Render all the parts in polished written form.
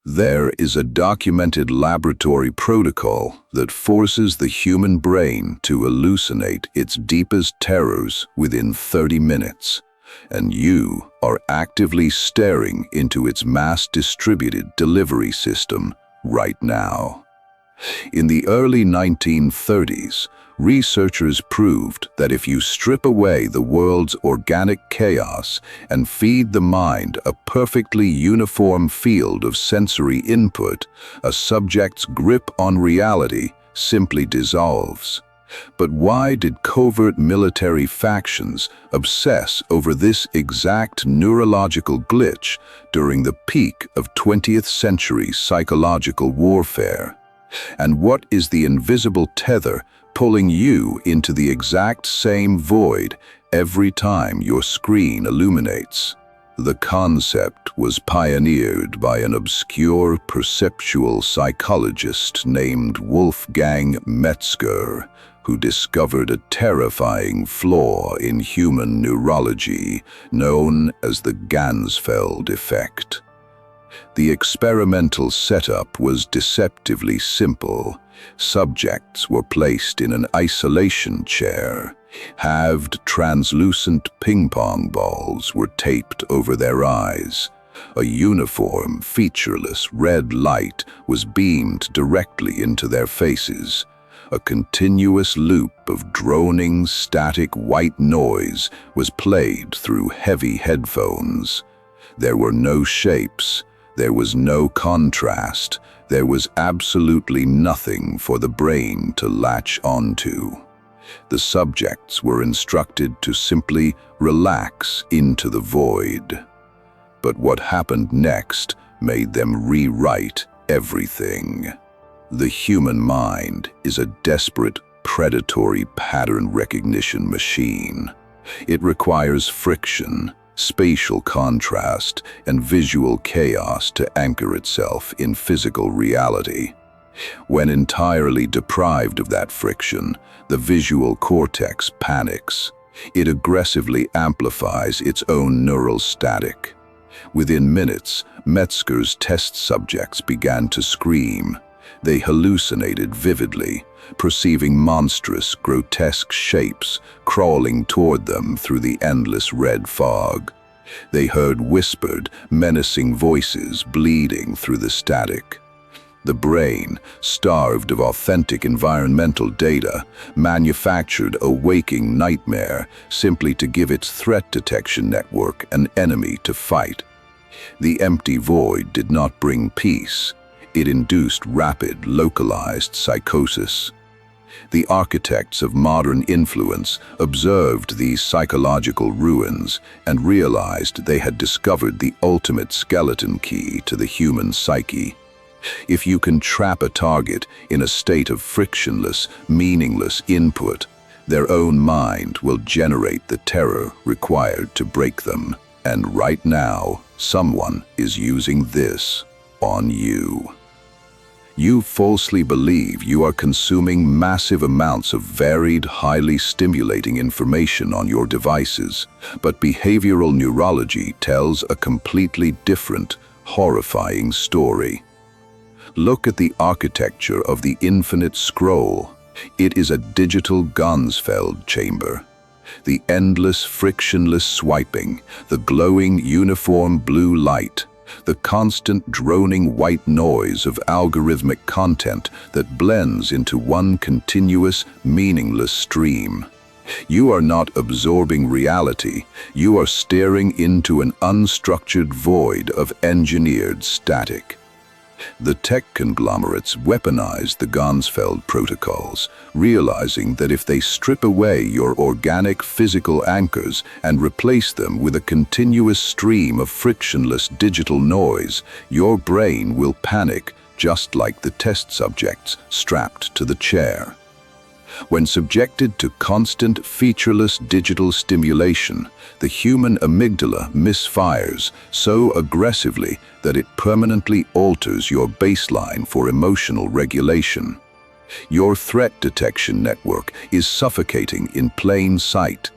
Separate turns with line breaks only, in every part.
There is a documented laboratory protocol that forces the human brain to hallucinate its deepest terrors within 30 minutes, and you are actively staring into its mass-distributed delivery system right now. In the early 1930s, researchers proved that if you strip away the world's organic chaos and feed the mind a perfectly uniform field of sensory input, a subject's grip on reality simply dissolves. But why did covert military factions obsess over this exact neurological glitch during the peak of 20th century psychological warfare? And what is the invisible tether pulling you into the exact same void every time your screen illuminates? The concept was pioneered by an obscure perceptual psychologist named Wolfgang Metzger, who discovered a terrifying flaw in human neurology known as the Ganzfeld Effect. The experimental setup was deceptively simple. Subjects were placed in an isolation chair. Halved translucent ping-pong balls were taped over their eyes. A uniform, featureless red light was beamed directly into their faces. A continuous loop of droning, static white noise was played through heavy headphones. There were no shapes. There was no contrast. There was absolutely nothing for the brain to latch onto. The subjects were instructed to simply relax into the void. But what happened next made them rewrite everything. The human mind is a desperate, predatory pattern recognition machine. It requires friction, spatial contrast, and visual chaos to anchor itself in physical reality. When entirely deprived of that friction, the visual cortex panics. It aggressively amplifies its own neural static. Within minutes, Metzger's test subjects began to scream. They hallucinated vividly, perceiving monstrous, grotesque shapes crawling toward them through the endless red fog. They heard whispered, menacing voices bleeding through the static. The brain, starved of authentic environmental data, manufactured a waking nightmare simply to give its threat detection network an enemy to fight. The empty void did not bring peace. It induced rapid, localized psychosis. The architects of modern influence observed these psychological ruins and realized they had discovered the ultimate skeleton key to the human psyche. If you can trap a target in a state of frictionless, meaningless input, their own mind will generate the terror required to break them. And right now, someone is using this on you. You falsely believe you are consuming massive amounts of varied, highly stimulating information on your devices, but behavioral neurology tells a completely different, horrifying story. Look at the architecture of the infinite scroll. It is a digital Ganzfeld chamber. The endless, frictionless swiping, the glowing, uniform blue light, the constant droning white noise of algorithmic content that blends into one continuous, meaningless stream. You are not absorbing reality, you are staring into an unstructured void of engineered static. The tech conglomerates weaponized the Ganzfeld protocols, realizing that if they strip away your organic physical anchors and replace them with a continuous stream of frictionless digital noise, your brain will panic just like the test subjects strapped to the chair. When subjected to constant, featureless digital stimulation, the human amygdala misfires so aggressively that it permanently alters your baseline for emotional regulation. Your threat detection network is suffocating in plain sight.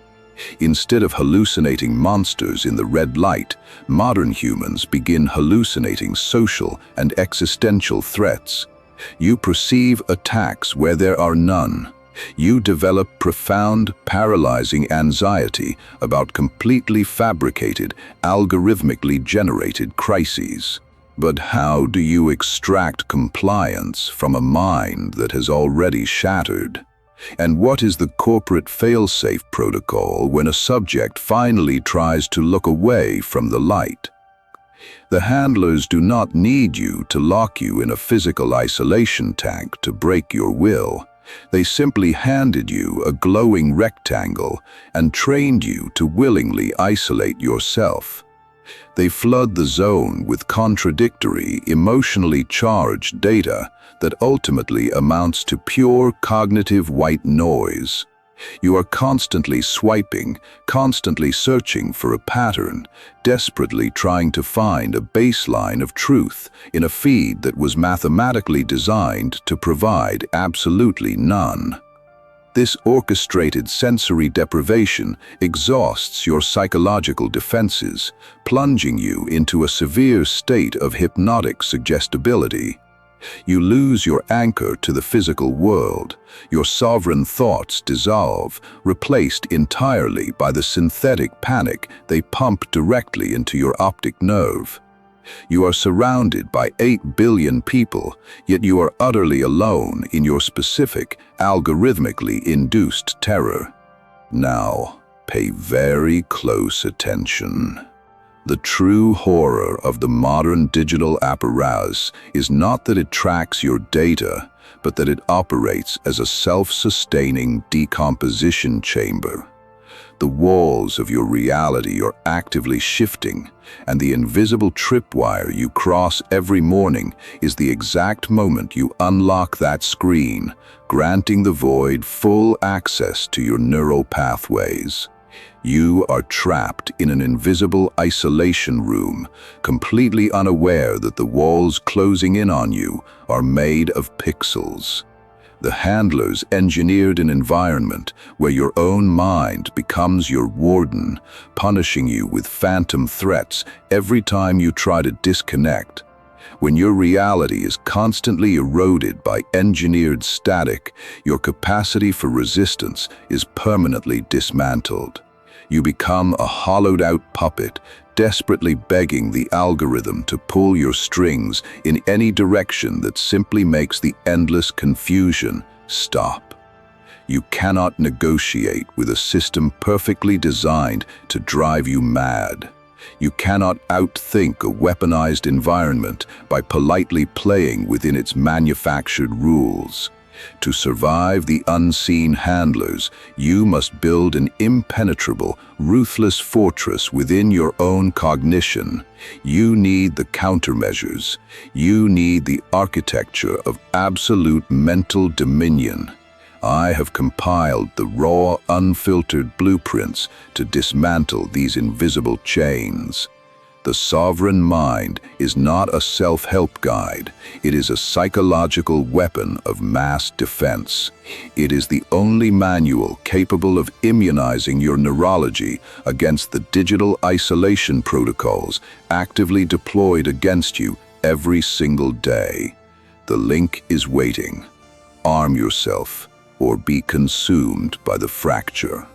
Instead of hallucinating monsters in the red light, modern humans begin hallucinating social and existential threats. You perceive attacks where there are none. You develop profound, paralyzing anxiety about completely fabricated, algorithmically generated crises. But how do you extract compliance from a mind that has already shattered? And what is the corporate fail-safe protocol when a subject finally tries to look away from the light? The handlers do not need you to lock you in a physical isolation tank to break your will. They simply handed you a glowing rectangle and trained you to willingly isolate yourself. They flood the zone with contradictory, emotionally charged data that ultimately amounts to pure cognitive white noise. You are constantly swiping, constantly searching for a pattern, desperately trying to find a baseline of truth in a feed that was mathematically designed to provide absolutely none. This orchestrated sensory deprivation exhausts your psychological defenses, plunging you into a severe state of hypnotic suggestibility. You lose your anchor to the physical world. Your sovereign thoughts dissolve, replaced entirely by the synthetic panic they pump directly into your optic nerve. You are surrounded by 8 billion people, yet you are utterly alone in your specific, algorithmically induced terror. Now, pay very close attention. The true horror of the modern digital apparatus is not that it tracks your data, but that it operates as a self-sustaining decomposition chamber. The walls of your reality are actively shifting, and the invisible tripwire you cross every morning is the exact moment you unlock that screen, granting the void full access to your neural pathways. You are trapped in an invisible isolation room, completely unaware that the walls closing in on you are made of pixels. The handlers engineered an environment where your own mind becomes your warden, punishing you with phantom threats every time you try to disconnect. When your reality is constantly eroded by engineered static, your capacity for resistance is permanently dismantled. You become a hollowed-out puppet, desperately begging the algorithm to pull your strings in any direction that simply makes the endless confusion stop. You cannot negotiate with a system perfectly designed to drive you mad. You cannot outthink a weaponized environment by politely playing within its manufactured rules. To survive the unseen handlers, you must build an impenetrable, ruthless fortress within your own cognition. You need the countermeasures. You need the architecture of absolute mental dominion. I have compiled the raw, unfiltered blueprints to dismantle these invisible chains. The sovereign mind is not a self-help guide. It is a psychological weapon of mass defense. It is the only manual capable of immunizing your neurology against the digital isolation protocols actively deployed against you every single day. The link is waiting. Arm yourself or be consumed by the fracture.